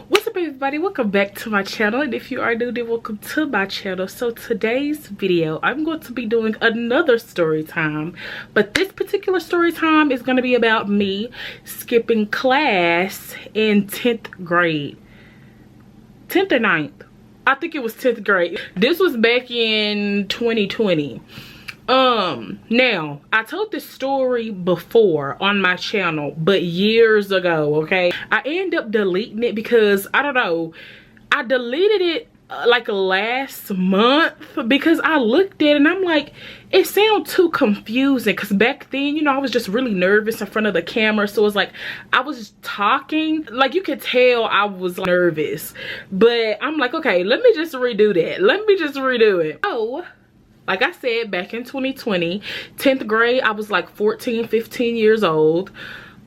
What's up, everybody? Welcome back to my channel, and if you are new, then welcome to my channel. So today's video, I'm going to be doing another story time, but this particular story time is going to be about me skipping class in 10th grade. 10th or 9th? I think it was 10th grade. This was back in 2020. Now, I told this story before on my channel, but years ago, okay? I ended up deleting it because, I don't know, I deleted it like last month because I looked at it and I'm like, it sounds too confusing, because back then, you know, I was just really nervous in front of the camera. So it's like I was talking, like you could tell I was nervous, but I'm like, okay, let me just redo that. Let me just redo it. Oh, like I said, back in 2020, 10th grade, I was like 14, 15 years old.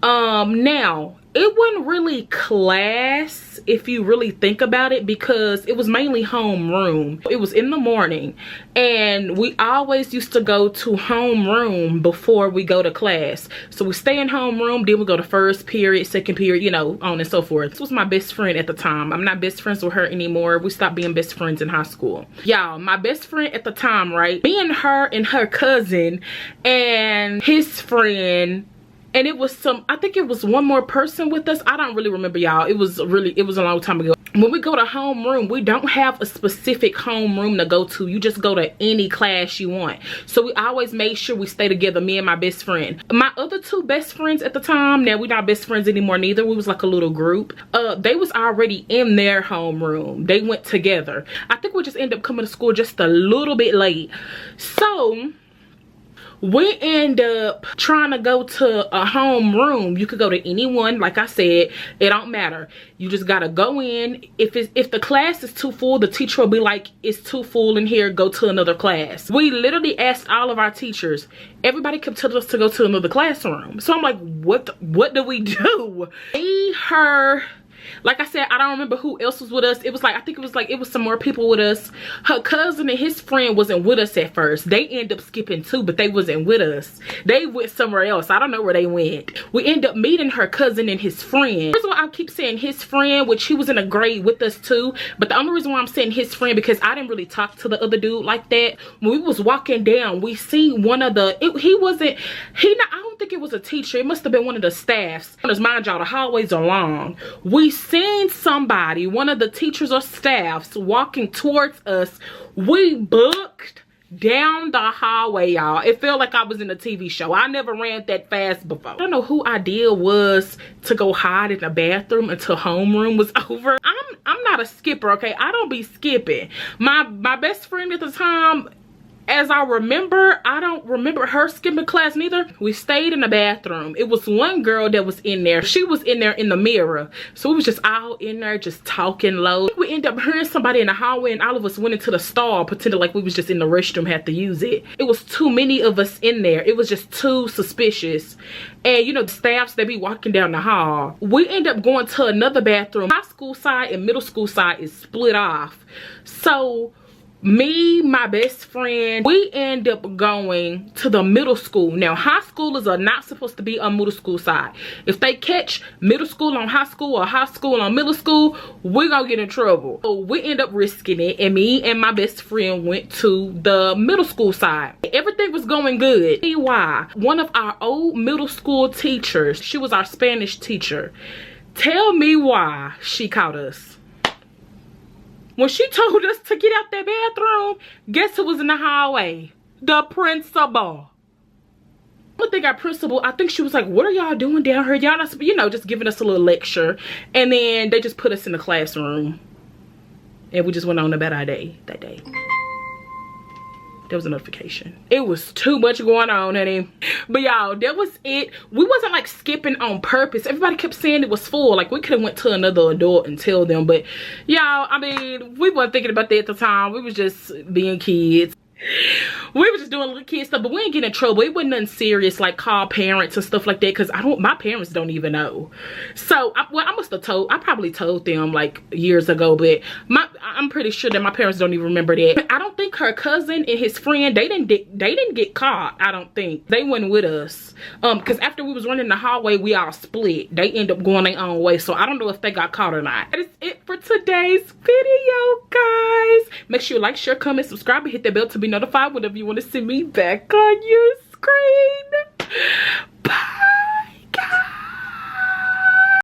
Now, it wasn't really class if you really think about it, because it was mainly homeroom. It was in the morning, and we always used to go to homeroom before we go to class. So we stay in homeroom, then we go to first period, second period, you know, on and so forth. This was my best friend at the time. I'm not best friends with her anymore. We stopped being best friends in high school. Y'all, my best friend at the time, right? Me and her cousin and his friend, and it was I think it was one more person with us. I don't really remember, y'all. It was a long time ago. When we go to homeroom, we don't have a specific homeroom to go to. You just go to any class you want. So we always made sure we stay together, me and my best friend. My other two best friends at the time, now we're not best friends anymore neither. We was like a little group. They was already in their homeroom. They went together. I think we just ended up coming to school just a little bit late. So we end up trying to go to a homeroom. You could go to anyone. Like I said, it don't matter. You just gotta go in. If the class is too full, the teacher will be like, it's too full in here, go to another class. We literally asked all of our teachers. Everybody kept telling us to go to another classroom. So I'm like, what do we do? Me, her, like I said, I don't remember who else was with us. It was like, I think it was some more people with us. Her cousin and his friend wasn't with us at first. They ended up skipping too, but they wasn't with us. They went somewhere else. I don't know where they went. We ended up meeting her cousin and his friend. First of all, I keep saying his friend, which he was in a grade with us too. But the only reason why I'm saying his friend, because I didn't really talk to the other dude like that. When we was walking down, we seen one of the, I don't think it was a teacher. It must have been one of the staffs. Mind y'all, the hallways are long. We seen somebody, one of the teachers or staffs, walking towards us. We booked down the hallway, y'all. It felt like I was in a TV show. I never ran that fast before. I don't know who idea was to go hide in the bathroom until homeroom was over. I'm not a skipper, okay? I don't be skipping. My best friend at the time, as I remember, I don't remember her skipping class neither. We stayed in the bathroom. It was one girl that was in there. She was in there in the mirror. So we was just all in there just talking low. We ended up hearing somebody in the hallway, and all of us went into the stall, pretending like we was just in the restroom, had to use it. It was too many of us in there. It was just too suspicious. And you know, the staffs, they be walking down the hall. We end up going to another bathroom. High school side and middle school side is split off. So me, my best friend, we end up going to the middle school. Now, high schoolers are not supposed to be on middle school side. If they catch middle school on high school or high school on middle school, we're gonna get in trouble. So we end up risking it, and me and my best friend went to the middle school side. Everything was going good. See why? One of our old middle school teachers, she was our Spanish teacher. Tell me why she caught us. When she told us to get out that bathroom, guess who was in the hallway? The principal. I think our principal, I think she was like, what are y'all doing down here? Y'all not, you know, just giving us a little lecture. And then they just put us in the classroom. And we just went on about our day that day. There was a notification. It was too much going on, honey. But y'all, that was it. We wasn't like skipping on purpose. Everybody kept saying it was full. Like, we could have went to another adult and tell them. But y'all, I mean, we weren't thinking about that at the time. We was just being kids. We were just doing little kid stuff, but we didn't get in trouble. It wasn't nothing serious, like call parents and stuff like that, because my parents don't even know. So I probably told them like years ago, but I'm pretty sure that my parents don't even remember that. I don't think her cousin and his friend, they didn't get caught. I don't think they went with us, because after we was running the hallway, we all split. They end up going their own way, so I don't know if they got caught or not. That is it for today's video, guys. Make sure you like, share, comment, subscribe, and hit that bell to be notified whenever you want to see me back on your screen.